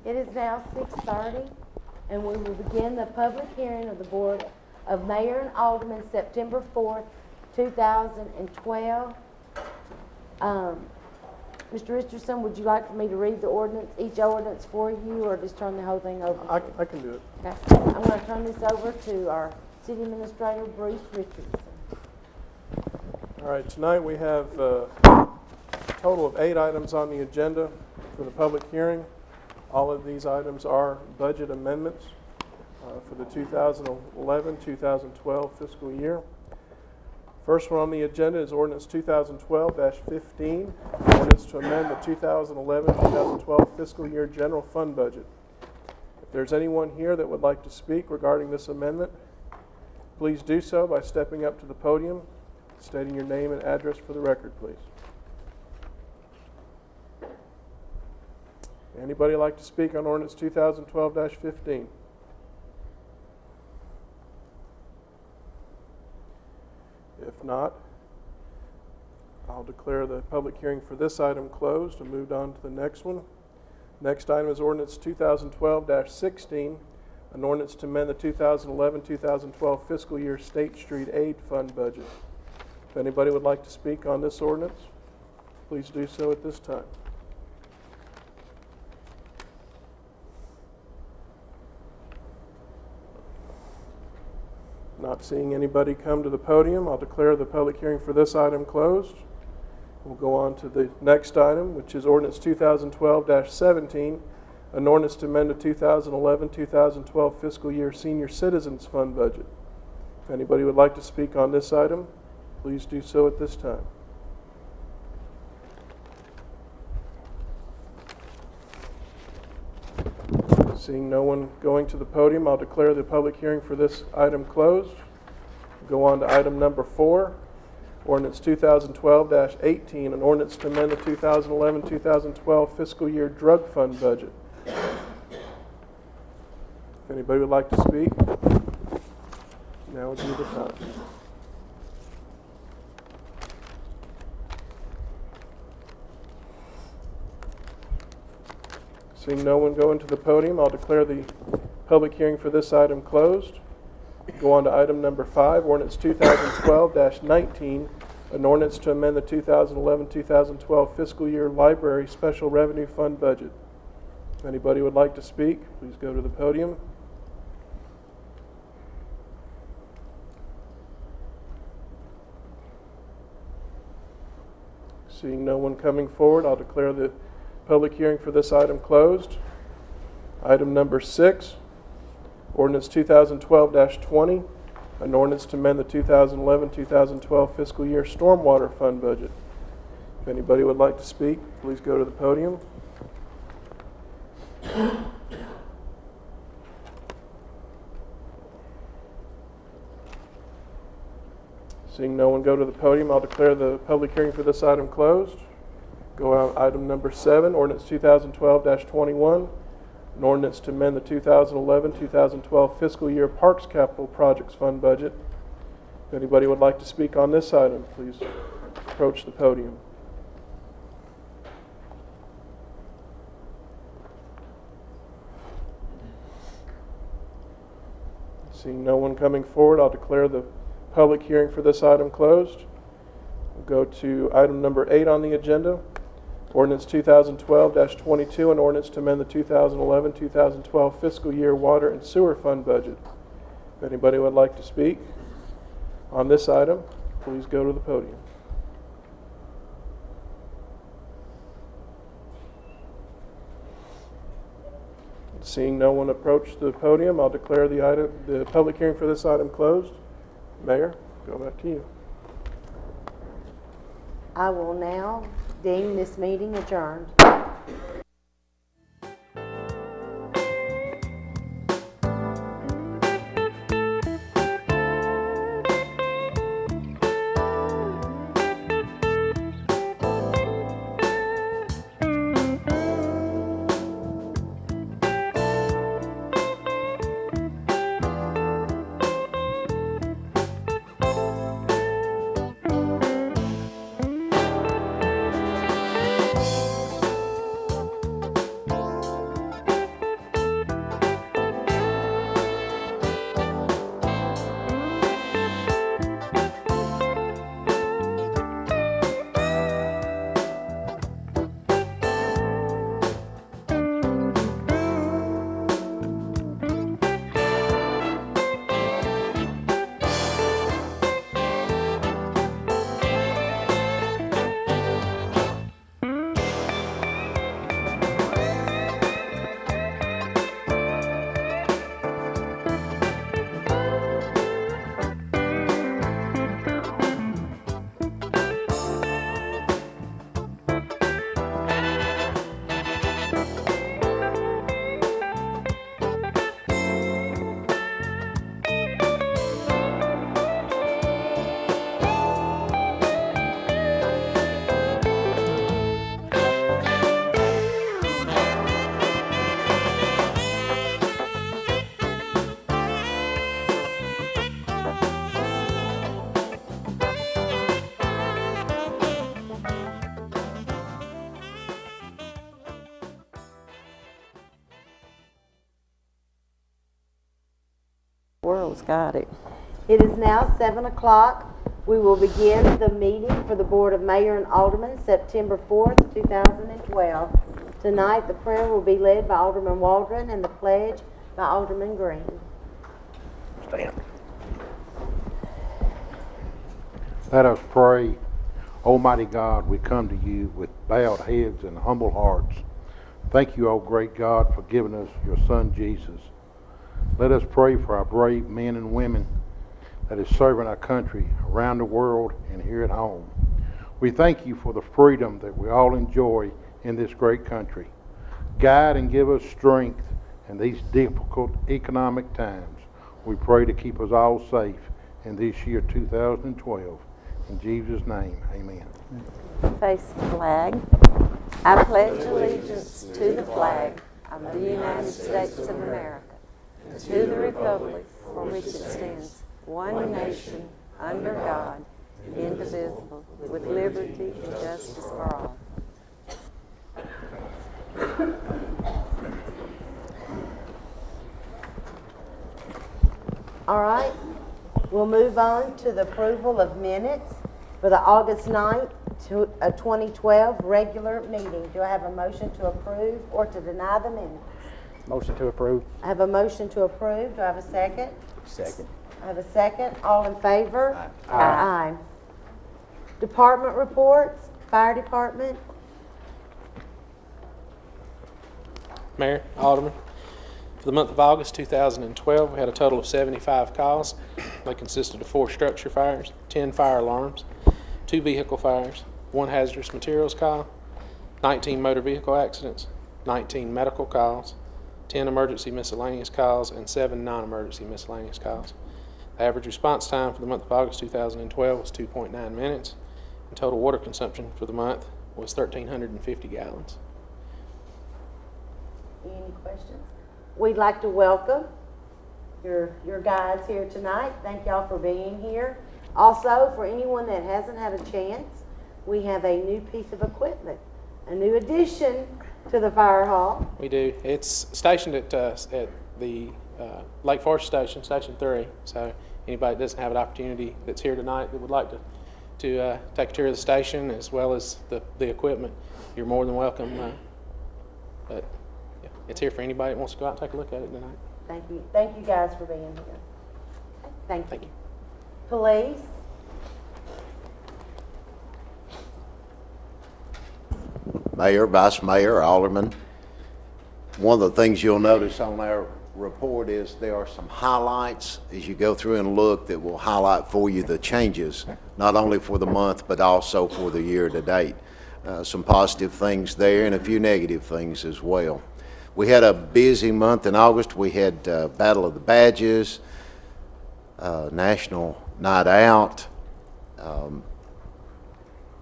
It is now 6:30, and we will begin the public hearing of the Board of Mayor and Aldermen, September 4th, 2012. Mr. Richardson, would you like for me to read the ordinance, each ordinance for you, or just turn the whole thing over? I can do it. Okay. I'm going to turn this over to our City Administrator, Bruce Richardson. All right, tonight we have a total of 8 items on the agenda for the public hearing. All of these items are budget amendments for the 2011-2012 fiscal year. First one on the agenda is ordinance 2012-15, ordinance to amend the 2011-2012 fiscal year general fund budget. If there's anyone here that would like to speak regarding this amendment, please do so by stepping up to the podium, stating your name and address for the record, please. Anybody like to speak on ordinance 2012-15? If not, I'll declare the public hearing for this item closed and moved on to the next one. Next item is ordinance 2012-16, an ordinance to amend the 2011-2012 fiscal year State Street Aid Fund budget. If anybody would like to speak on this ordinance, please do so at this time. Not seeing anybody come to the podium, I'll declare the public hearing for this item closed. We'll go on to the next item, which is ordinance 2012-17, an ordinance to amend the 2011-2012 fiscal year Senior Citizens Fund budget. If anybody would like to speak on this item, please do so at this time. Seeing no one going to the podium, I'll declare the public hearing for this item closed. We'll go on to item number 4, ordinance 2012-18, an ordinance to amend the 2011-2012 fiscal year drug fund budget. If anybody would like to speak, now would be the time. Seeing no one go into the podium, I'll declare the public hearing for this item closed. Go on to item number 5, ordinance 2012-19, an ordinance to amend the 2011-2012 fiscal year library special revenue fund budget. If anybody would like to speak, please go to the podium. Seeing no one coming forward, I'll declare the public hearing for this item closed. Item number 6, ordinance 2012-20, an ordinance to amend the 2011-2012 fiscal year stormwater fund budget. If anybody would like to speak, please go to the podium. Seeing no one go to the podium, I'll declare the public hearing for this item closed. Go on item number 7, ordinance 2012-21, an ordinance to amend the 2011-2012 fiscal year Parks Capital Projects Fund budget. If anybody would like to speak on this item, please approach the podium. Seeing no one coming forward, I'll declare the public hearing for this item closed. We'll go to item number 8 on the agenda. Ordinance 2012-22, an ordinance to amend the 2011-2012 fiscal year water and sewer fund budget. If anybody would like to speak on this item, please go to the podium. Seeing no one approach the podium, I'll declare the public hearing for this item closed. Mayor, go back to you. I will now deem this meeting adjourned. World's got it. It is now 7 o'clock. We will begin the meeting for the Board of Mayor and Aldermen, September 4th, 2012. Tonight, the prayer will be led by Alderman Waldron and the pledge by Alderman Green. Stand. Let us pray. Almighty God, we come to you with bowed heads and humble hearts. Thank you, O great God, for giving us your Son, Jesus. Let us pray for our brave men and women that is serving our country around the world and here at home. We thank you for the freedom that we all enjoy in this great country. Guide and give us strength in these difficult economic times. We pray to keep us all safe in this year 2012. In Jesus' name, amen. Face the flag. I pledge allegiance to the flag of the United States of America, and to the republic for which it stands, one nation, under God, indivisible, with liberty and justice for all. All right, we'll move on to the approval of minutes for the August 9th, 2012 regular meeting. Do I have a motion to approve or to deny the minutes? Motion to approve. I have a motion to approve. Do I have a second? Second. I have a second. All in favor? Aye. Aye. Department reports, fire department. Mayor, Alderman, for the month of August 2012, we had a total of 75 calls. They consisted of 4 structure fires, 10 fire alarms, 2 vehicle fires, 1 hazardous materials call, 19 motor vehicle accidents, 19 medical calls, 10 emergency miscellaneous calls, and 7 non-emergency miscellaneous calls. The average response time for the month of August 2012 was 2.9 minutes, and total water consumption for the month was 1,350 gallons. Any questions? We'd like to welcome your guys here tonight. Thank y'all for being here. Also, for anyone that hasn't had a chance, we have a new piece of equipment, a new addition to the fire hall. We do. It's stationed at the Lake Forest Station, Station 3. So anybody that doesn't have an opportunity that's here tonight that would like to take a tour of the station as well as the equipment, you're more than welcome. But yeah, it's here for anybody that wants to go out and take a look at it tonight. Thank you. Thank you guys for being here. Thank you. Thank you. Police. Mayor, Vice Mayor, Alderman. One of the things you'll notice on our report is there are some highlights as you go through and look that will highlight for you the changes, not only for the month but also for the year to date. Some positive things there and a few negative things as well. We had a busy month in August. We had Battle of the Badges, National Night Out.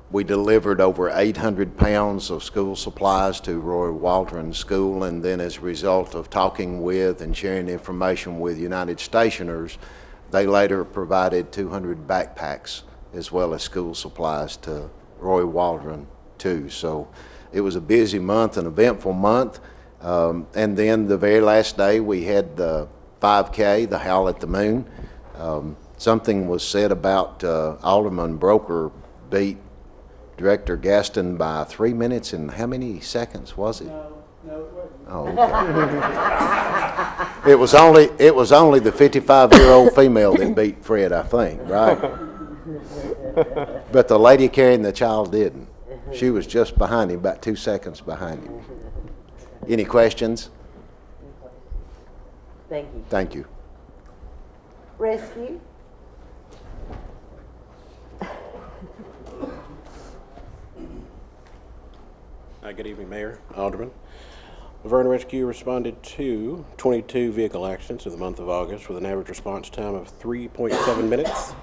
We delivered over 800 pounds of school supplies to Roy Waldron School, and then as a result of talking with and sharing information with United Stationers, they later provided 200 backpacks as well as school supplies to Roy Waldron too. So it was a busy month, an eventful month. And then the very last day we had the 5K, the Howl at the Moon. Something was said about Alderman Broker beat Director Gaston by 3 minutes and how many seconds was it? No, it wasn't. Oh, okay. It was only the 55-year-old female that beat Fred, I think, right? But the lady carrying the child didn't. She was just behind him, about 2 seconds behind him. Any questions? Thank you. Thank you. Rescue. Good evening, Mayor, Alderman. The Vergne Rescue responded to 22 vehicle accidents in the month of August with an average response time of 3.7 minutes.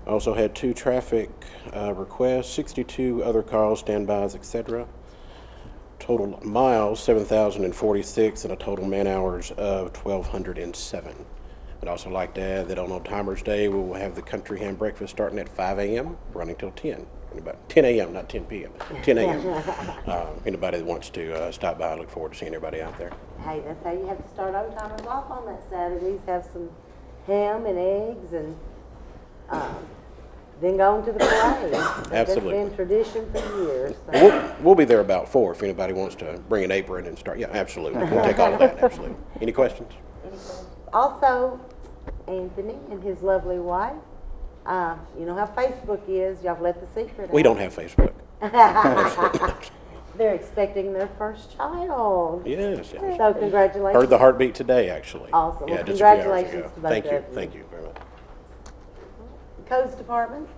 I also had 2 traffic requests, 62 other calls, standbys, etc. Total miles, 7,046, and a total man hours of 1,207. I'd also like to add that on Old Timers Day, we will have the country ham breakfast starting at 5 a.m., running till 10. About 10 a.m., not 10 p.m., 10 a.m. Anybody that wants to stop by, I look forward to seeing everybody out there. Hey, that's how you have to start Old Timers off on that Saturdays. Have some ham and eggs and then go on to the parade. Absolutely. That's been tradition for years. So. We'll be there about 4 if anybody wants to bring an apron and start. Yeah, absolutely. We'll take all of that, absolutely. Any questions? Also, Anthony and his lovely wife, you know how Facebook is. Y'all let the secret out. We don't have Facebook. They're expecting their first child. Yes, yes. So congratulations. Heard the heartbeat today, actually. Awesome. Yeah, Well, just a few hours congratulations ago. to both Thank you. of you. Thank you very much. Codes Department.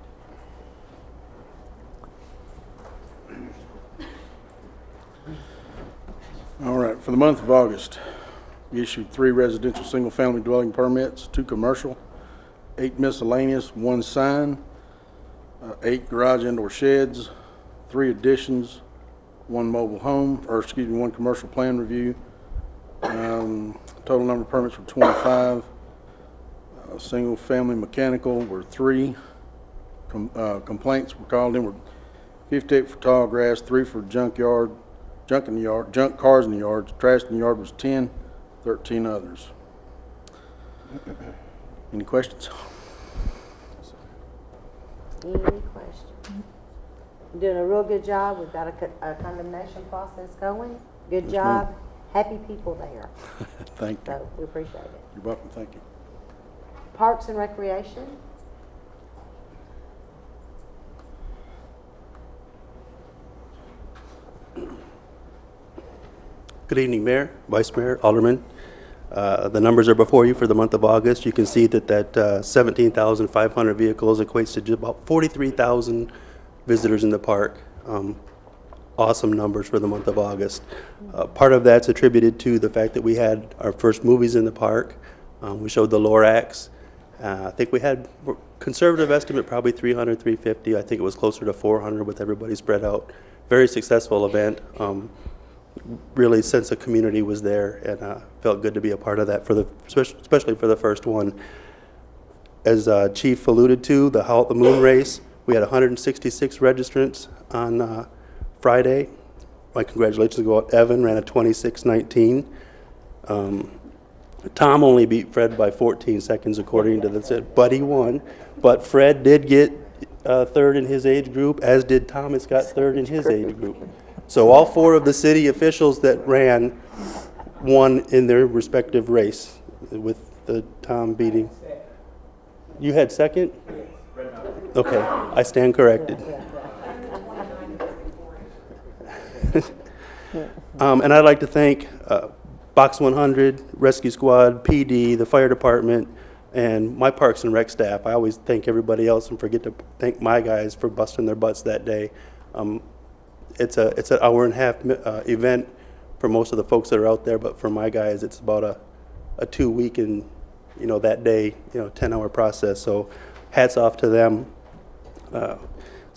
All right, for the month of August, we issued 3 residential single-family dwelling permits, 2 commercial, 8 miscellaneous, 1 sign, 8 garage indoor sheds, 3 additions, 1 mobile home, 1 commercial plan review. Total number of permits were 25. Single-family mechanical were 3. Complaints were called in were 58 for tall grass, 3 for junk cars in the yard. Trash in the yard was 10, 13 others. Any questions? Any questions? You're doing a real good job. We've got a condemnation process going. Good job. Happy people there. Thank you. So we appreciate it. You're welcome. Thank you. Parks and Recreation. Good evening, Mayor, Vice Mayor, Aldermen. The numbers are before you for the month of August. You can see that 17,500 vehicles equates to just about 43,000 visitors in the park. Awesome numbers for the month of August. Part of that's attributed to the fact that we had our first movies in the park. We showed the Lorax. I think we had conservative estimate probably 300, 350. I think it was closer to 400 with everybody spread out. Very successful event. Really sense of community was there, and felt good to be a part of that, especially for the first one. As Chief alluded to, the Howl at the Moon race, we had 166 registrants on Friday. My congratulations go out. Evan ran a 26:19. Tom only beat Fred by 14 seconds according to the set, but he won. But Fred did get third in his age group, as did Thomas got third in his age group. So all 4 of the city officials that ran won in their respective race, with the Tom beating. You had second? Okay, I stand corrected. And I'd like to thank Box 100, Rescue Squad, PD, the fire department, and my Parks and Rec staff. I always thank everybody else and forget to thank my guys for busting their butts that day. It's an hour-and-a-half event for most of the folks that are out there, but for my guys, it's about a 2-week and, that day, 10-hour process. So hats off to them. So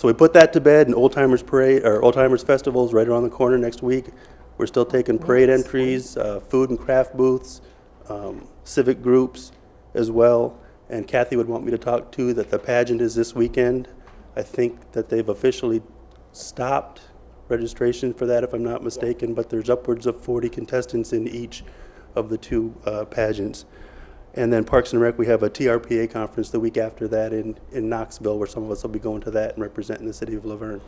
we put that to bed, and Old Timers Parade, or Old Timers Festival is right around the corner next week. We're still taking parade entries, food and craft booths, civic groups as well. And Kathy would want me to talk to that the pageant is this weekend. I think that they've officially stopped registration for that, if I'm not mistaken, but there's upwards of 40 contestants in each of the 2 pageants. And then Parks and Rec, we have a TRPA conference the week after that in Knoxville, where some of us will be going to that and representing the city of Laverne.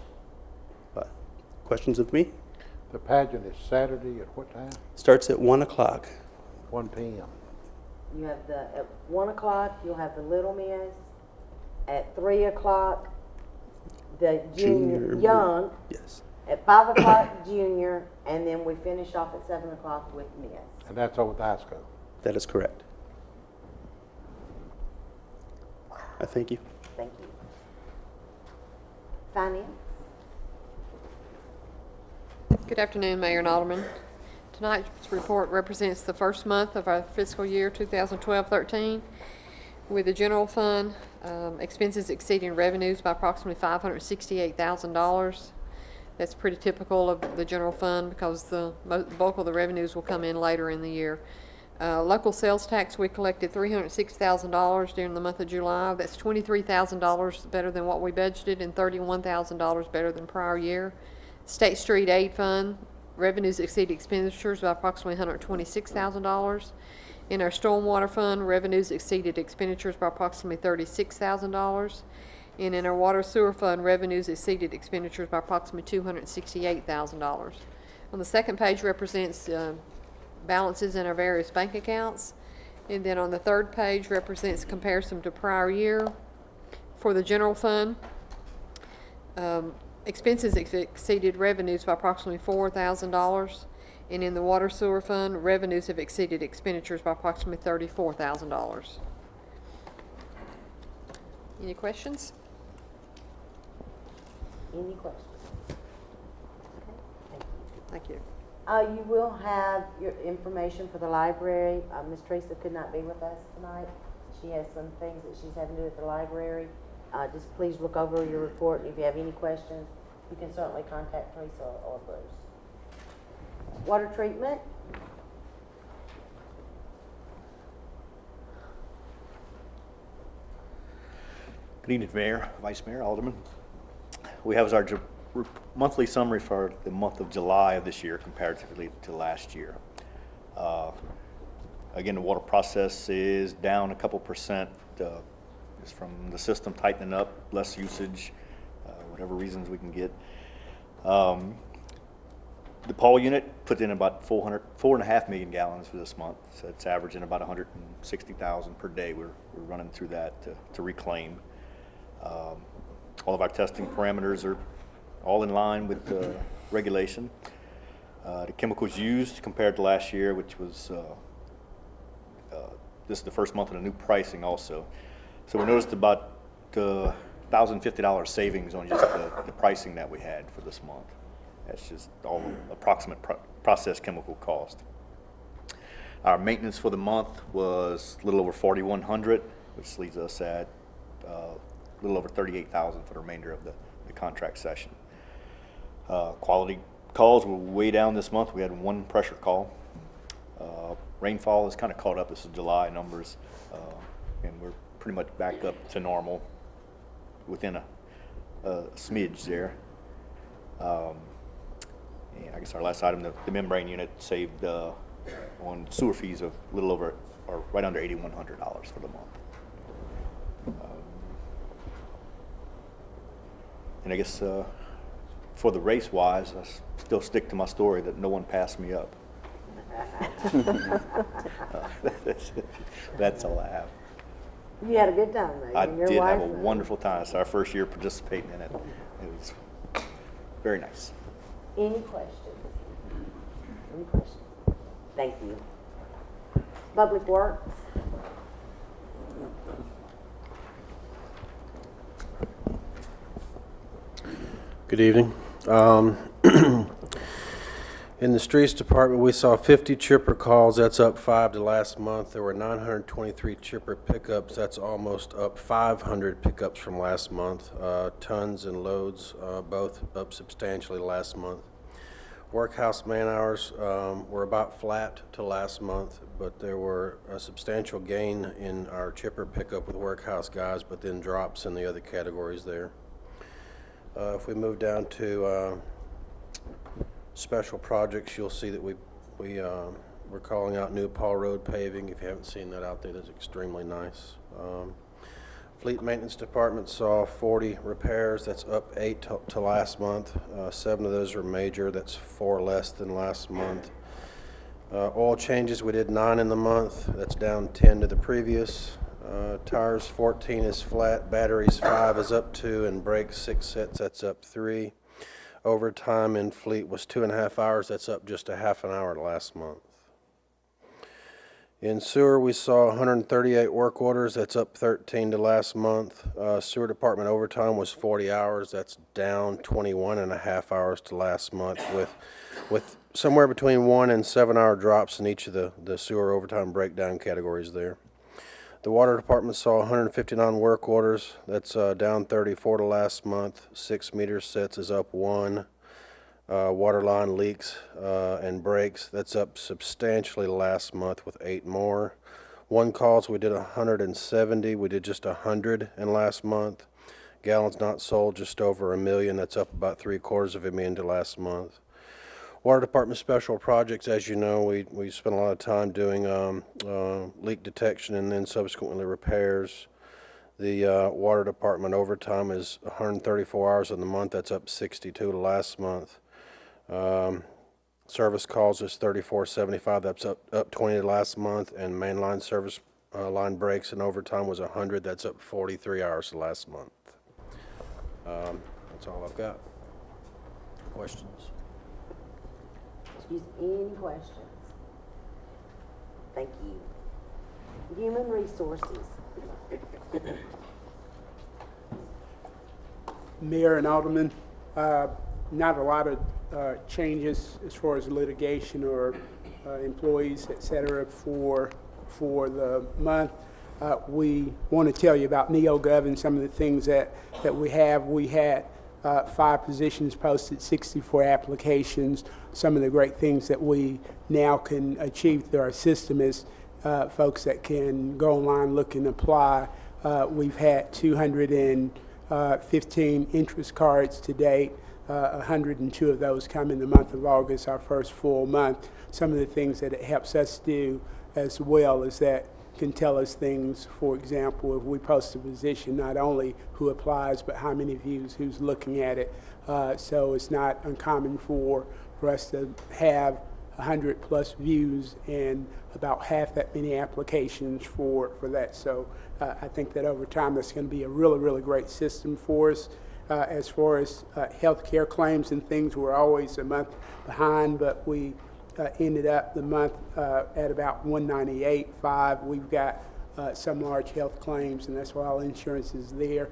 Questions of me? The pageant is Saturday at what time? Starts at 1 o'clock. 1 p.m. You have at 1 o'clock, you'll have the Little Miss. At 3 o'clock, the junior young. Yes. At 5 o'clock, junior, and then we finish off at 7 o'clock with Miss. And that's over at the high school. That is correct. I thank you. Thank you. Finance. Good afternoon, Mayor and Alderman. Tonight's report represents the first month of our fiscal year 2012-13, with the general fund expenses exceeding revenues by approximately $568,000. That's pretty typical of the general fund because the bulk of the revenues will come in later in the year. Local sales tax, we collected $306,000 during the month of July. That's $23,000 better than what we budgeted and $31,000 better than prior year. State Street Aid Fund, revenues exceed expenditures by approximately $126,000. In our stormwater fund, revenues exceeded expenditures by approximately $36,000. And in our water sewer fund, revenues exceeded expenditures by approximately $268,000. On the second page represents balances in our various bank accounts. And then on the third page represents comparison to prior year. For the general fund, expenses exceeded revenues by approximately $4,000. And in the water sewer fund, revenues have exceeded expenditures by approximately $34,000. Any questions? Any questions? Okay, thank you. Thank you. You will have your information for the library. Ms. Teresa could not be with us tonight. She has some things that she's having to do at the library. Just please look over your report, and if you have any questions, you can certainly contact Teresa or Bruce. Water treatment. Good evening, Mayor, Vice Mayor, Alderman. We have as our monthly summary for the month of July of this year comparatively to last year. Again, the water process is down a couple percent just from the system tightening up, less usage, whatever reasons we can get. The Paul unit put in about 4.5 million gallons for this month, so it's averaging about 160,000 per day. We're running through that to reclaim. All of our testing parameters are all in line with regulation. The chemicals used compared to last year, which was this is the first month of the new pricing also. So we noticed about $1,050 savings on just the pricing that we had for this month. That's just all approximate process chemical cost. Our maintenance for the month was a little over $4,100, which leaves us at a little over $38,000 for the remainder of the contract session. Quality calls were way down this month. We had one pressure call. Rainfall is kind of caught up. This is July numbers, and we're pretty much back up to normal within a smidge there. And I guess our last item, the membrane unit saved on sewer fees of a little over, or right under $8,100 for the month. And I guess for the race-wise, I still stick to my story that no one passed me up. That's all I have. You had a good time, though. I Your did wife have a wonderful time. It's our first year participating in it. It was very nice. Any questions? Any questions? Thank you. Public Works. Good evening. In the streets department, we saw 50 chipper calls. That's up 5 to last month. There were 923 chipper pickups. That's almost up 500 pickups from last month. Tons and loads, both up substantially last month. Workhouse man hours were about flat to last month, but there were a substantial gain in our chipper pickup with workhouse guys, but then drops in the other categories there. If we move down to special projects, you'll see that we're calling out New Paul Road paving. If you haven't seen that out there, that's extremely nice. Fleet maintenance department saw 40 repairs. That's up 8 to last month. 7 of those are major. That's 4 less than last month. Oil changes, we did 9 in the month. That's down 10 to the previous. Tires 14 is flat. Batteries 5 is up 2, and brakes 6 sets. That's up 3. Overtime in fleet was 2.5 hours. That's up just a half an hour last month. In sewer, we saw 138 work orders. That's up 13 to last month. Sewer department overtime was 40 hours. That's down 21.5 hours to last month, with somewhere between 1 and 7 hour drops in each of the sewer overtime breakdown categories there. The water department saw 159 work orders. That's down 34 to last month. 6 meter sets is up 1. Water line leaks and breaks, that's up substantially last month with 8 more. One calls, we did 170. We did just 100 in last month. Gallons not sold, just over 1 million. That's up about 3/4 of a million to last month. Water Department special projects, as you know, we spent a lot of time doing leak detection and then subsequently repairs. The Water Department overtime is 134 hours in the month. That's up 62 to last month. Service calls is 3475. That's up 20 to last month. And mainline service line breaks and overtime was 100. That's up 43 hours to last month. That's all I've got. Questions? Excuse me, any questions? Thank you. Human Resources. Mayor and Aldermen, not a lot of changes as far as litigation or employees, et cetera, for the month. We want to tell you about NeoGov and some of the things that we have. We had 5 positions posted, 64 applications. Some of the great things that we now can achieve through our system is folks that can go online, look and apply. We've had 215 interest cards to date. 102 of those come in the month of August, our first full month. Some of the things that it helps us do as well is that can tell us things, for example, if we post a position, not only who applies, but how many views, who's looking at it. So it's not uncommon for us to have 100+ views and about half that many applications for that. So I think that over time that's going to be a really, really great system for us. As far as health care claims and things, we're always a month behind, but we ended up the month at about 198.5. We've got some large health claims, and that's why all insurance is there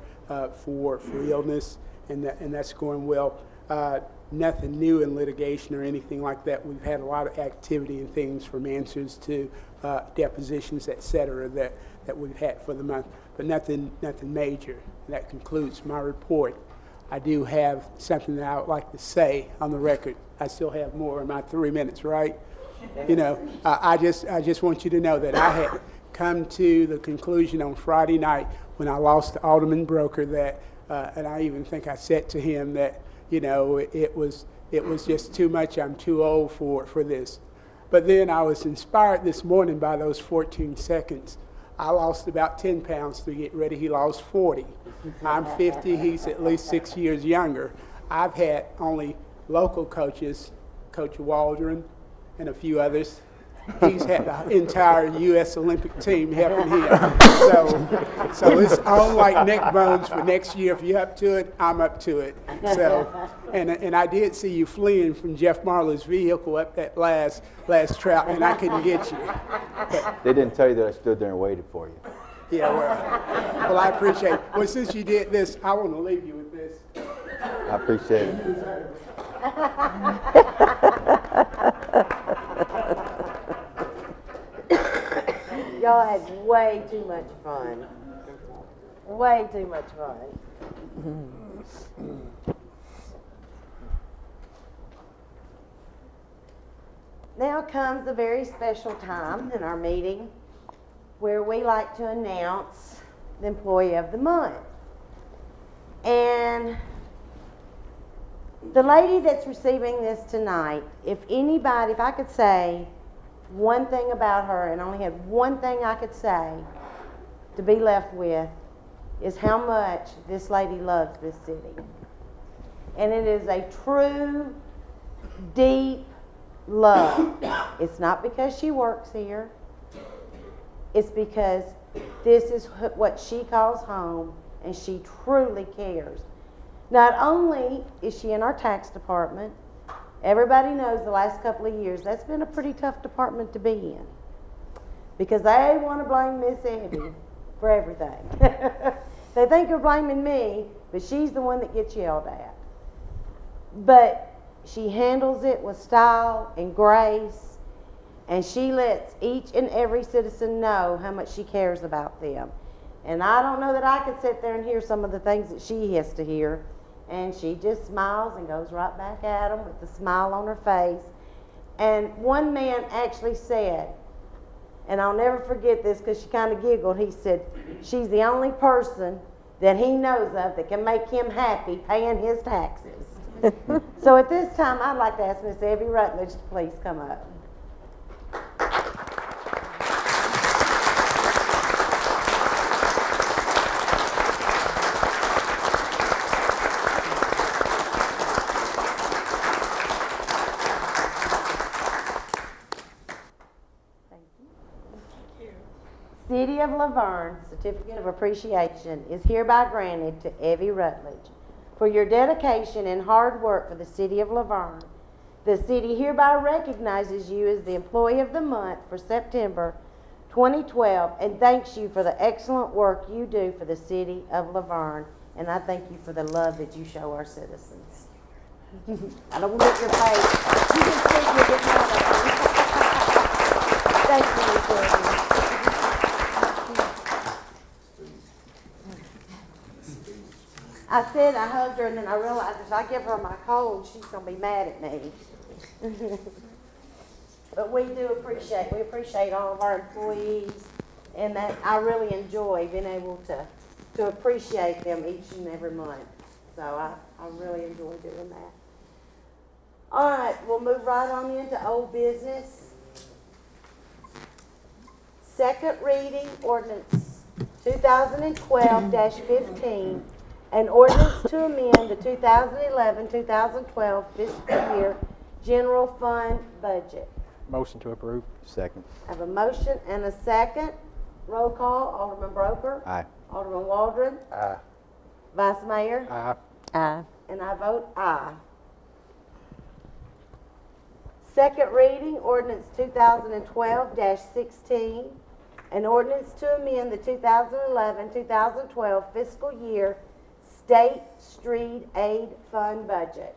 for illness, and that's going well. Nothing new in litigation or anything like that. We've had a lot of activity and things from answers to depositions, et cetera, that we've had for the month, but nothing major. That concludes my report. I do have something that I would like to say on the record. I still have more in my 3 minutes, right? You know, I just want you to know that I had come to the conclusion on Friday night when I lost the Alderman broker that, and I even think I said to him that, you know, it was just too much. I'm too old for this. But then I was inspired this morning by those 14 seconds. I lost about 10 pounds to get ready. He lost 40. I'm 50. He's at least 6 years younger. I've had only local coaches, Coach Waldron and a few others. He's had the entire U.S. Olympic team helping him. So it's on like neck bones for next year. If you're up to it, I'm up to it. So, and I did see you fleeing from Jeff Marler's vehicle up that last trout, and I couldn't get you. They didn't tell you that I stood there and waited for you. Yeah, well, I appreciate it. Well, since you did this, I want to leave you with this. I appreciate it. Y'all had way too much fun. Way too much fun. Now comes a very special time in our meeting where we like to announce the Employee of the Month. And the lady that's receiving this tonight, if I could say one thing about her, and only had one thing I could say to be left with, is how much this lady loves this city. And it is a true, deep love. It's not because she works here. It's because this is what she calls home, and she truly cares. Not only is she in our tax department, everybody knows the last couple of years that's been a pretty tough department to be in, because they want to blame Miss Abby for everything. They think they're blaming me, but she's the one that gets yelled at. But she handles it with style and grace, and she lets each and every citizen know how much she cares about them. And I don't know that I could sit there and hear some of the things that she has to hear. And she just smiles and goes right back at them with a smile on her face. And one man actually said, and I'll never forget this because she kind of giggled, he said, she's the only person that he knows of that can make him happy paying his taxes. So at this time, I'd like to ask Miss Evie Rutledge to please come up. City of Laverne Certificate of Appreciation is hereby granted to Evie Rutledge for your dedication and hard work for the City of Laverne. The city hereby recognizes you as the Employee of the Month for September 2012 and thanks you for the excellent work you do for the City of Laverne. And I thank you for the love that you show our citizens. I don't want to get your face. You can speak, you'll get mad at me. Thank you, Miss Evie. I said I hugged her, and then I realized if I give her my cold, she's going to be mad at me. But we appreciate all of our employees, and that I really enjoy being able to appreciate them each and every month. So I really enjoy doing that. All right, we'll move right on into old business. Second reading, ordinance 2012-15. An ordinance to amend the 2011-2012 fiscal year general fund budget. Motion to approve. Second. I have a motion and a second. Roll call. Alderman Broker. Aye. Alderman Waldron. Aye. Vice Mayor. Aye. Aye. And I vote aye. Second reading, ordinance 2012-16. An ordinance to amend the 2011-2012 fiscal year State Street Aid Fund budget.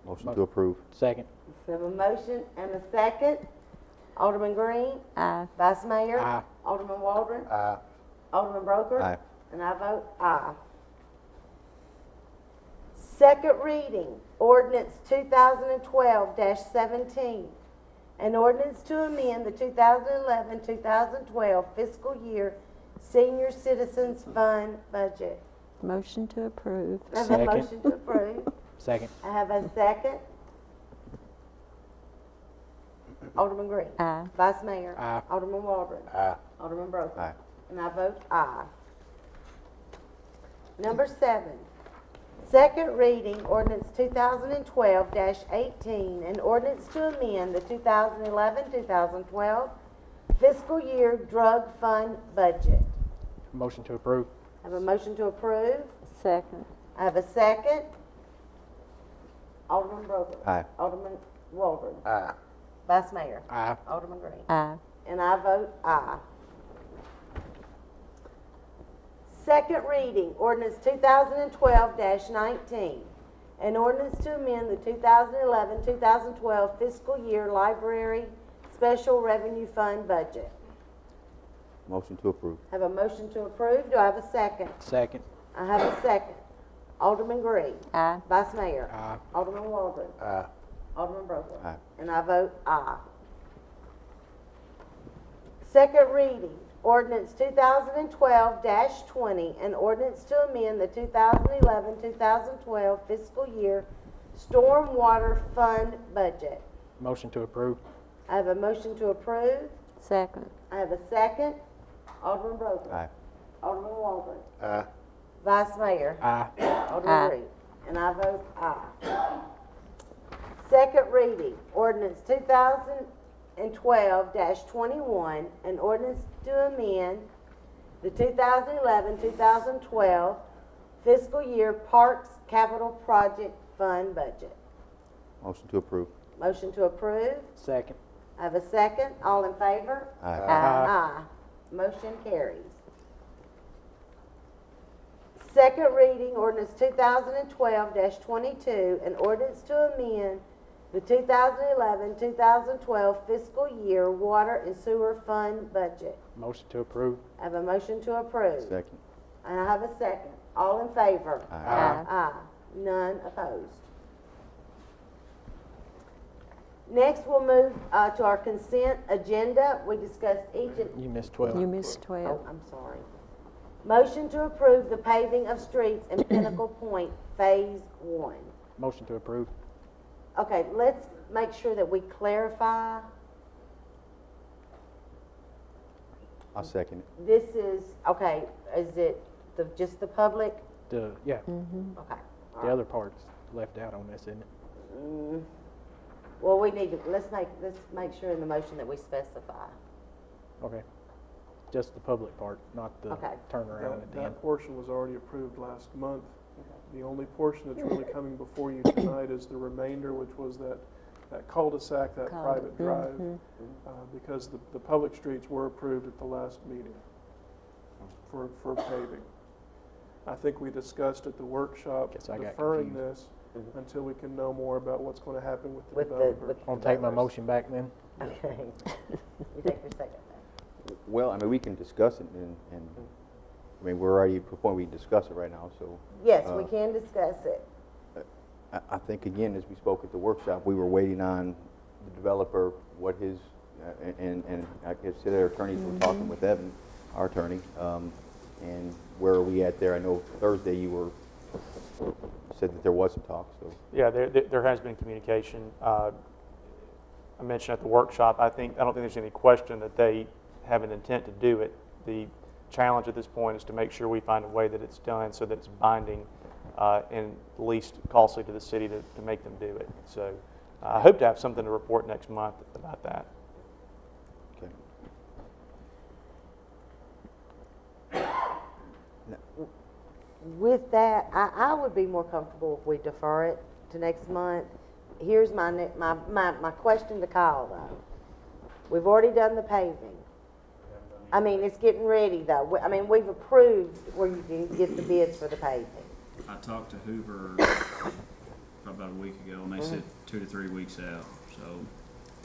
Motion to approve. Second. We have a motion and a second. Alderman Green. Aye. Vice Mayor. Aye. Alderman Waldron. Aye. Alderman Broker. Aye. And I vote aye. Second reading, ordinance 2012-17. An ordinance to amend the 2011-2012 fiscal year Senior Citizens Fund budget. Motion to approve. I have a Second. motion to approve. Second. I have a second. Alderman Green. Aye. Vice Mayor. Aye. Alderman Waldron. Aye. Alderman Broker. Aye. And I vote aye. Number 7. Second reading, ordinance 2012-18, an ordinance to amend the 2011-2012 fiscal year drug fund budget. Motion to approve. I have a motion to approve. Second. I have a second. Alderman Broker. Aye. Alderman Waldron. Aye. Vice Mayor. Aye. Alderman Green. Aye. And I vote aye. Second reading, ordinance 2012-19. An ordinance to amend the 2011-2012 fiscal year library special revenue fund budget. Motion to approve. Have a motion to approve. Do I have a second? Second. I have a second. Alderman Green. Aye. Vice Mayor. Aye. Alderman Waldron. Aye. Alderman Broker. Aye. And I vote aye. Second reading, ordinance 2012-20, an ordinance to amend the 2011-2012 fiscal year stormwater fund budget. Motion to approve. I have a motion to approve. Second. I have a second. Alderman Broker. Aye. Alderman Waldron. Aye. Vice Mayor. Aye. Alderman Aye. Green. And I vote aye. Second reading, ordinance 2012-21, an ordinance to amend the 2011-2012 fiscal year Parks Capital Project Fund budget. Motion to approve. Motion to approve. Second. I have a second. All in favor? Aye. Aye. Motion carries. Second reading, ordinance 2012-22, an ordinance to amend the 2011-2012 fiscal year water and sewer fund budget. Motion to approve. I have a motion to approve. Second. And I have a second. All in favor? Aye. Aye. Aye. None opposed. Next, we'll move to our consent agenda. We discussed each and... You missed 12. You missed 12. Oh, I'm sorry. Motion to approve the paving of streets in Pinnacle Point, Phase 1. Motion to approve. Okay, let's make sure that we clarify. I second it. This is, okay, is it just the public? Yeah, Okay. all the right. other part's left out on this, isn't it? Well, we need to, let's make sure in the motion that we specify. Okay. Just the public part, not the Okay. turnaround at the end. That portion was already approved last month. The only portion that's really coming before you tonight is the remainder, which was that cul-de-sac, that private drive, because the public streets were approved at the last meeting for paving. I think we discussed at the workshop Guess I got deferring confused. this until we can know more about what's going to happen with the With the- developer. with I'll take my motion back then. Okay. You take your second. Well, I mean, we can discuss it and I mean, we're already at the point we can discuss it right now, so. Yes, we can discuss it. I think, again, as we spoke at the workshop, we were waiting on the developer, what his, and I guess their attorneys were talking with Evan, our attorney, and where are we at there? I know Thursday you said that there was some talk, so. Yeah, there has been communication. I mentioned at the workshop, I don't think there's any question that they have an intent to do it. The challenge at this point is to make sure we find a way that it's done so that it's binding and least costly to the city to make them do it. So I hope to have something to report next month about that. Okay. With that, I would be more comfortable if we defer it to next month. Here's my question to Kyle, though. We've already done the paving. I mean, it's getting ready, though. I mean, we've approved where you can get the bids for the paving. I talked to Hoover about a week ago, and they said 2 to 3 weeks out. So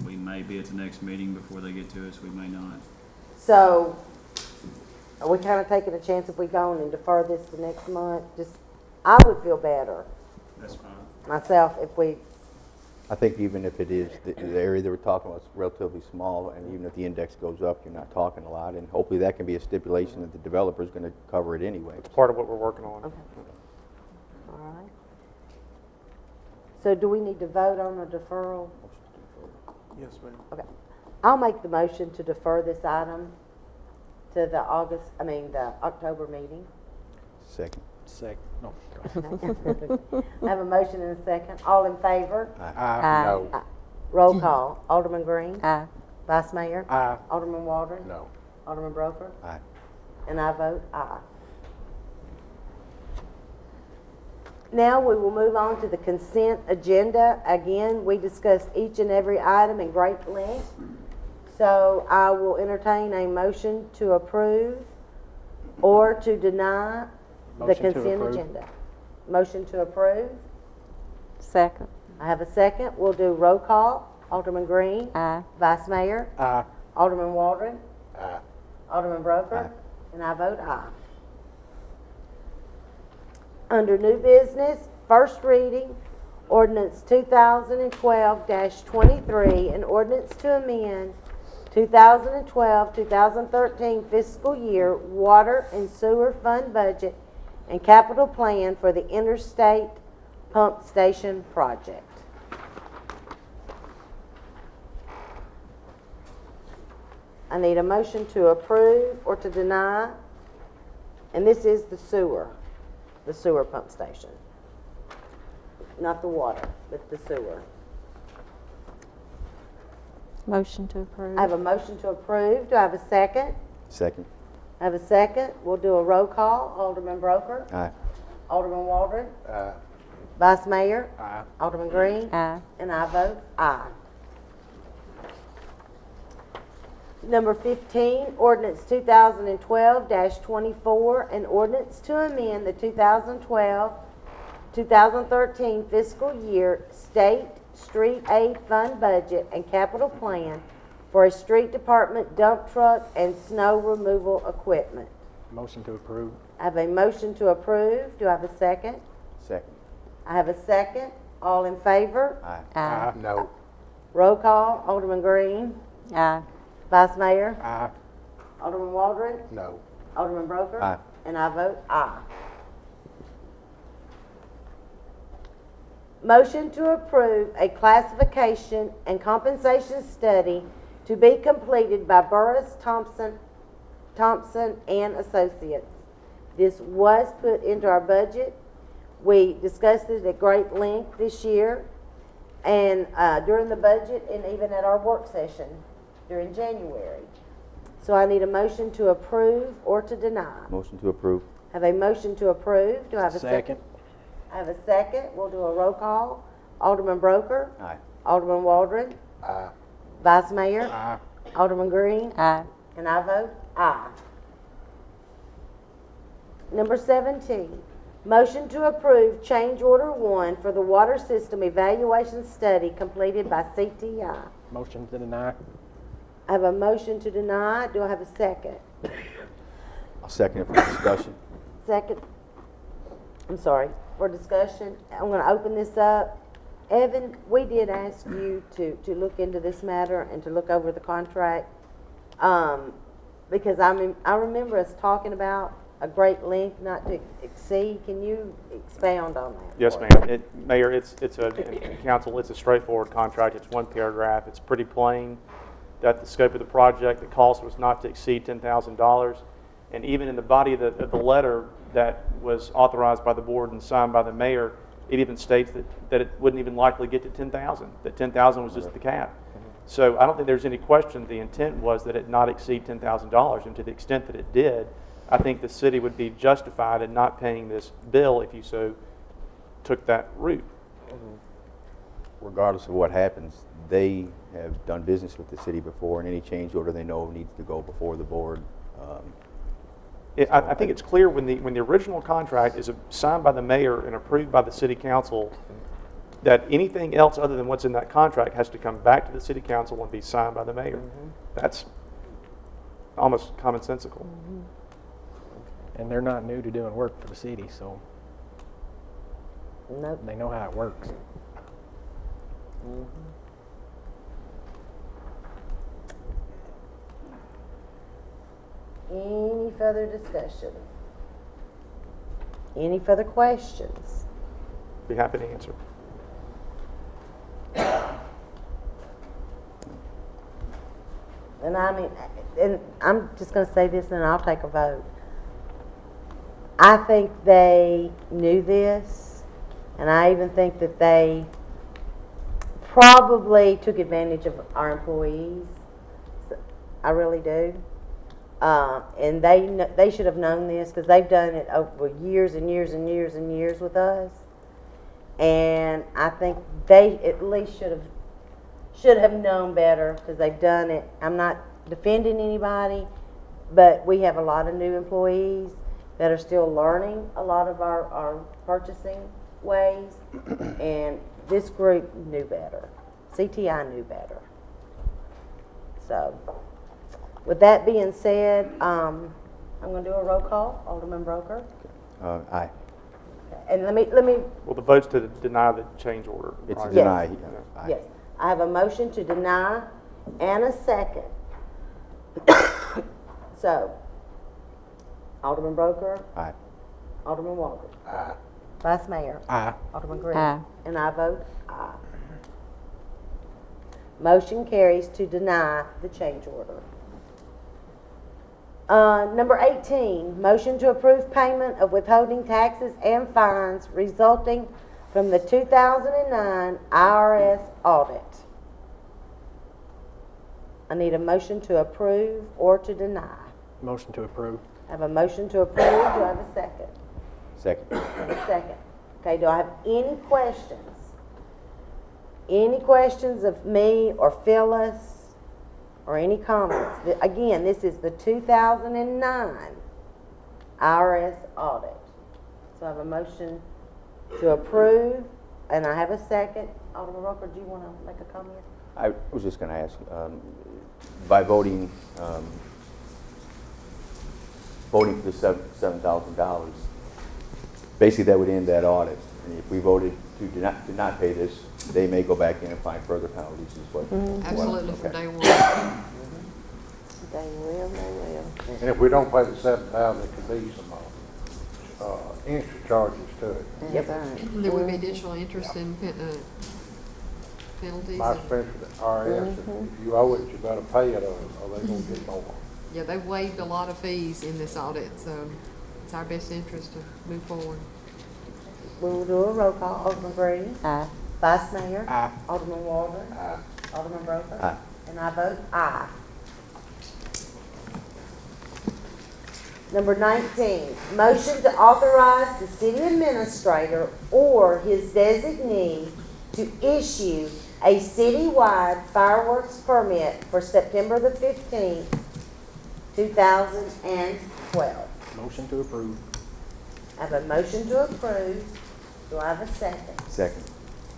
we may be at the next meeting before they get to us. We may not. So are we kind of taking a chance if we go on and defer this to next month? I would feel better That's fine. myself if we, I think even if it is, the area that we're talking about is relatively small, and even if the index goes up, you're not talking a lot, and hopefully that can be a stipulation that the developer's going to cover it anyway. It's part of what we're working on. okay. All right. So do we need to vote on a deferral? Yes, ma'am. Okay. I'll make the motion to defer this item to the October meeting. Second. No. I have a motion and a second. All in favor? Aye. No. Roll call. Alderman Green? Aye. Vice Mayor? Aye. Alderman Waldron? No. Alderman Broker? Aye. And I vote aye. Now we will move on to the consent agenda. Again, we discussed each and every item in great length. So I will entertain a motion to approve or to deny the Motion to consent approve. agenda. Motion to approve. Second. I have a second. We'll do roll call. Alderman Green. Aye. Vice Mayor. Aye. Alderman Waldron. Aye. Alderman Broker. Aye. And I vote aye. Under new business, first reading, ordinance 2012-23, an ordinance to amend 2012-2013 fiscal year water and sewer fund budget and capital plan for the interstate pump station project. I need a motion to approve or to deny, and this is the sewer pump station. Not the water, but the sewer. Motion to approve. I have a motion to approve. Do I have a second? Second. I have a second. We'll do a roll call. Alderman Broker. Aye. Alderman Waldron. Aye. Vice Mayor. Aye. Alderman Green. Aye. And I vote aye. Number 15, ordinance 2012-24, an ordinance to amend the 2012-2013 fiscal year state street aid fund budget and capital plan for a street department dump truck and snow removal equipment. Motion to approve. I have a motion to approve. Do I have a second? Second. I have a second. All in favor? Aye. Aye. No. Roll call. Alderman Green. Aye. Vice Mayor. Aye. Alderman Waldron. No. Alderman Broker. Aye. And I vote aye. Motion to approve a classification and compensation study to be completed by Burris Thompson and Associates. This was put into our budget. We discussed it at great length this year and during the budget and even at our work session during January. So I need a motion to approve or to deny. Motion to approve. Have a motion to approve. Do I have a second? Second. I have a second. We'll do a roll call. Alderman Broker. Aye. Alderman Waldron. Aye. Vice Mayor. Aye. Alderman Green. Aye. And I vote aye. Number 17, motion to approve change order 1 for the water system evaluation study completed by CTI. Motion to deny. I have a motion to deny. Do I have a second? I'll second it for discussion. Second. I'm sorry. For discussion, I'm going to open this up. Evan, we did ask you to look into this matter and to look over the contract because I remember us talking about a great length not to exceed. Can you expound on that? Yes, ma'am. Mayor, Council, it's a straightforward contract. It's one paragraph. It's pretty plain that the scope of the project, the cost was not to exceed $10,000. And even in the body of the letter that was authorized by the board and signed by the mayor, it even states that it wouldn't even likely get to 10,000, that 10,000 was just the cap. So I don't think there's any question the intent was that it not exceed $10,000, and to the extent that it did, I think the city would be justified in not paying this bill if you so took that route. Regardless of what happens, they have done business with the city before, and any change order they know needs to go before the board. I think it's clear when the original contract is signed by the mayor and approved by the city council that anything else other than what's in that contract has to come back to the city council and be signed by the mayor. That's almost commonsensical. And they're not new to doing work for the city, so Nope. they know how it works. Any further discussion? Any further questions? Be happy to answer. And I'm just going to say this and I'll take a vote. I think they knew this, and I even think that they probably took advantage of our employees. I really do. And they should have known this because they've done it over years and years and years and years with us. And I think they at least should have known better because they've done it. I'm not defending anybody, but we have a lot of new employees that are still learning a lot of our purchasing ways, and this group knew better. CTI knew better. So, with that being said, I'm going to do a roll call. Alderman Broker. Aye. And let me. Well, the vote's to deny the change order. It's right? a deny. Yes. Aye. Yes. I have a motion to deny and a second. So, Alderman Broker. Aye. Alderman Waldron. Aye. Vice Mayor. Aye. Alderman Green. Aye. And I vote aye. Motion carries to deny the change order. Number 18, motion to approve payment of withholding taxes and fines resulting from the 2009 IRS audit. I need a motion to approve or to deny. Motion to approve. I have a motion to approve. Do I have a second? Second. I have a second. Okay, do I have any questions? Any questions of me or Phyllis or any comments? Again, this is the 2009 IRS audit. So I have a motion to approve, and I have a second. Alderman Roker, do you want to make a comment? I was just going to ask, by voting for the $7,000, basically that would end that audit. And if we voted to not pay this, they may go back in and find further penalties as well. Absolutely, from day one. They will, they will. And if we don't pay the $7,000, it could be some interest charges to it. That's right. There would be additional interest and penalties. My and- expense for the IRS, if you owe it, you better pay it or they gonna get more. Yeah, they've waived a lot of fees in this audit, so it's our best interest to move forward. We'll do a roll call. Alderman Green. Aye. Vice Mayor. Aye. Alderman Walden. Aye. Alderman Broker. Aye. And I vote aye. Number 19, motion to authorize the city administrator or his designee to issue a citywide fireworks permit for September the 15th, 2012. Motion to approve. I have a motion to approve. Do I have a second? Second.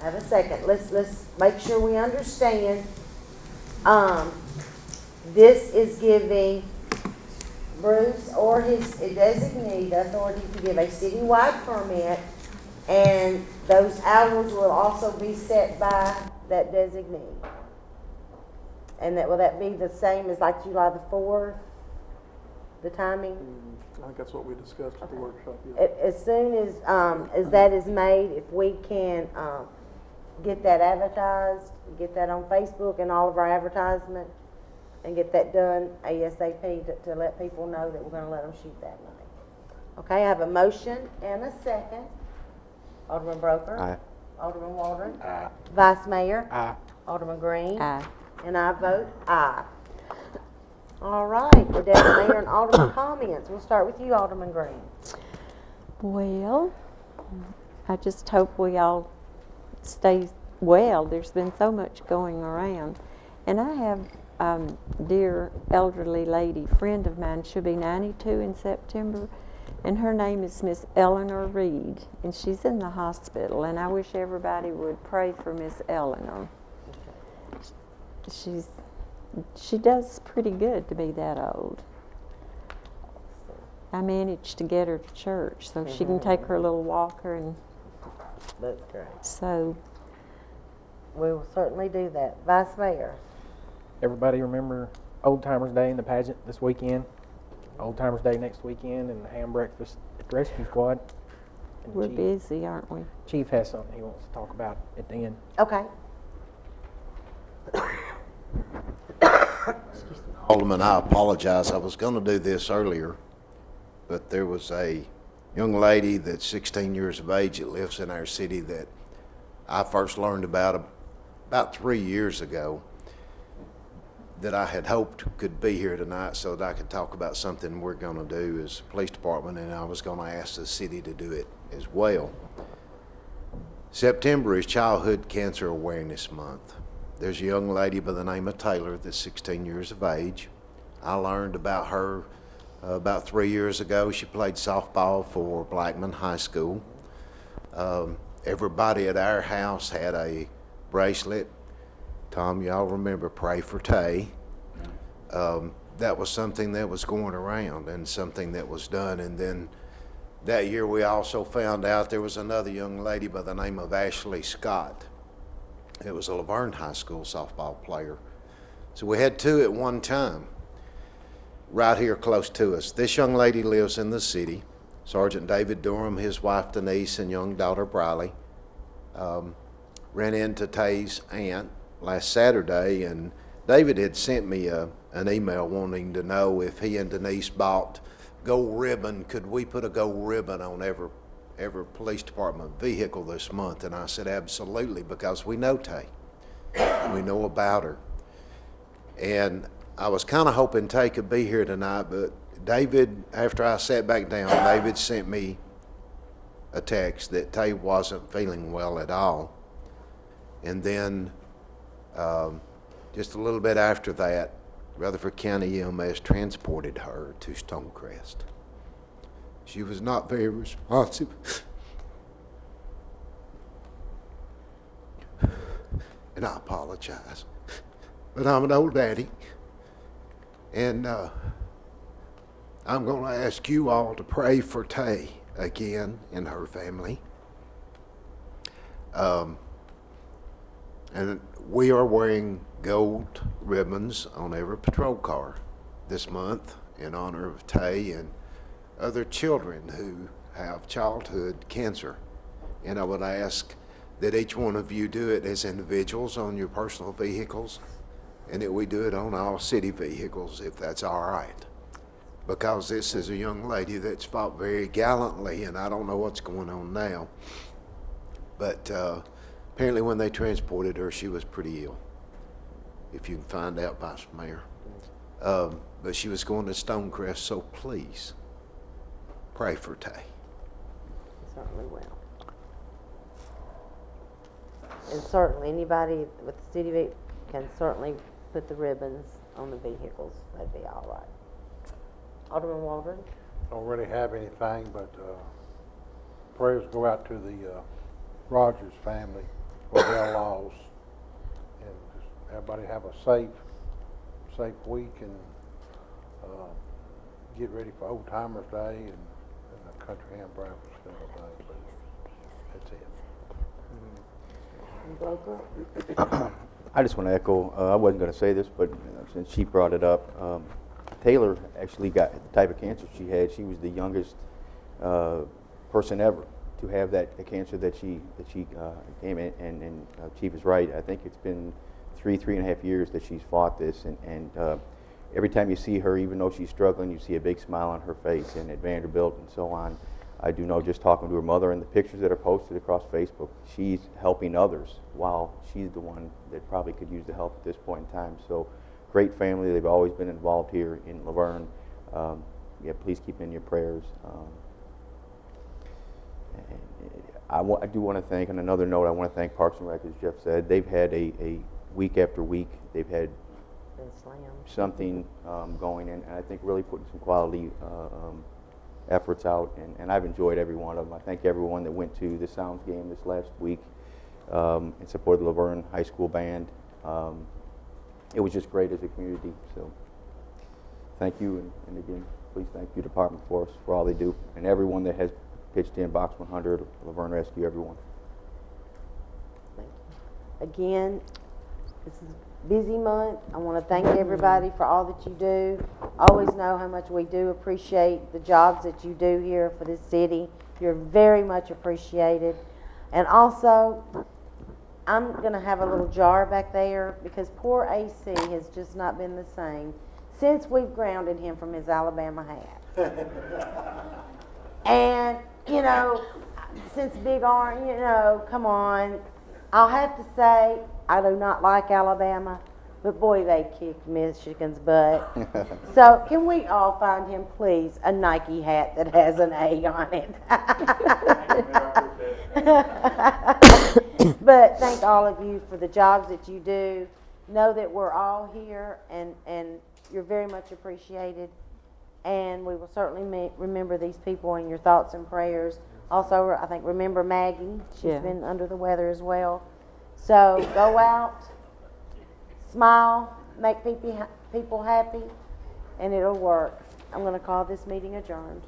I have a second. Let's make sure we understand. This is giving Bruce or his designee the authority to give a citywide permit, and those hours will also be set by that designee. And will that be the same as like July the 4th, the timing? I think that's what we discussed at the workshop. Yeah. As soon as that is made, if we can get that advertised, get that on Facebook and all of our advertisement, and get that done ASAP to let people know that we're going to let them shoot that night. Okay, I have a motion and a second. Alderman Broker. Aye. Alderman Waldron. Aye. Vice Mayor. Aye. Alderman Green. Aye. And I vote aye. All right, we're down to Mayor and Alderman comments. We'll start with you, Alderman Green. Well, I just hope we all stay well. There's been so much going around. And I have dear elderly lady, friend of mine, she'll be 92 in September, and her name is Miss Eleanor Reed, and she's in the hospital, and I wish everybody would pray for Miss Eleanor. She does pretty good to be that old. I managed to get her to church so she can take her little walker, and That's great. so We will certainly do that. Vice Mayor. Everybody remember Old Timers Day and the pageant this weekend? Old Timers Day next weekend and the ham breakfast at the Rescue Squad. And the we're Chief- busy, aren't we? Chief has something he wants to talk about at the end. Okay. Alderman, I apologize. I was going to do this earlier, but there was a young lady that's 16 years of age that lives in our city that I first learned about 3 years ago, that I had hoped could be here tonight so that I could talk about something we're going to do as a police department, and I was going to ask the city to do it as well. September is Childhood Cancer Awareness Month. There's a young lady by the name of Taylor that's 16 years of age. I learned about her about 3 years ago. She played softball for Blackman High School. Everybody at our house had a bracelet. Tom, y'all remember Pray for Tay. That was something that was going around and something that was done. And then that year we also found out there was another young lady by the name of Ashley Scott. It was a Laverne High School softball player. So we had two at one time right here close to us. This young lady lives in the city. Sergeant David Durham, his wife Denise, and young daughter Briley ran into Tay's aunt last Saturday, and David had sent me an email wanting to know if he and Denise bought gold ribbon. Could we put a gold ribbon on every police department vehicle this month? And I said absolutely, because we know Tay. We know about her. And I was kind of hoping Tay could be here tonight, but David, after I sat back down, David sent me a text that Tay wasn't feeling well at all. And then just a little bit after that, Rutherford County EMS transported her to Stonecrest. She was not very responsive. And I apologize. But I'm an old daddy. And I'm going to ask you all to pray for Tay again and her family. And we are wearing gold ribbons on every patrol car this month in honor of Tay and other children who have childhood cancer. And I would ask that each one of you do it as individuals on your personal vehicles, and that we do it on all city vehicles, if that's all right. Because this is a young lady that's fought very gallantly, and I don't know what's going on now. But apparently when they transported her, she was pretty ill, if you can find out, Vice Mayor. But she was going to Stonecrest, so please pray for Tay. Certainly will. And certainly anybody with the city can certainly put the ribbons on the vehicles. That'd be all right. Alderman Waldron? Don't really have anything, but prayers go out to the Rogers family for their loss, and just everybody have a safe week, and get ready for Old Timers Day and the Country Ham Breakfast and everything. But that's it. Bloker? I just want to echo, I wasn't going to say this, but since she brought it up, Taylor actually got the type of cancer she had. She was the youngest person ever to have the cancer that she came in, and Chief is right. I think it's been 3.5 years that she's fought this, and every time you see her, even though she's struggling, you see a big smile on her face, and at Vanderbilt and so on. I do know, just talking to her mother and the pictures that are posted across Facebook, she's helping others while she's the one that probably could use the help at this point in time. So great family. They've always been involved here in Laverne. Yeah, please keep in your prayers. I do want to thank, on another note, I want to thank Parks and Rec, as Jeff said. They've had a week after week. They've had something going, and I think really putting some quality efforts out, and I've enjoyed every one of them. I thank everyone that went to the Sounds game this last week in support of the Laverne High School Band. It was just great as a community, so thank you, and again, please thank your department for us, for all they do, and everyone that has pitched in, Box 100, Laverne Rescue, everyone. Thank you. Again, this is a busy month. I want to thank everybody for all that you do. Always know how much we do appreciate the jobs that you do here for this city. You're very much appreciated. And also, I'm going to have a little jar back there because poor AC has just not been the same since we've grounded him from his Alabama hat. And, you know, since Big Orange, you know, come on. I'll have to say, I do not like Alabama, but boy, they kicked Michigan's butt. So can we all find him, please, a Nike hat that has an A on it? But thank all of you for the jobs that you do. Know that we're all here, and you're very much appreciated. And we will certainly remember these people in your thoughts and prayers. Also, I think remember Maggie. She's been under the weather as well. So go out, smile, make people happy, and it'll work. I'm going to call this meeting adjourned.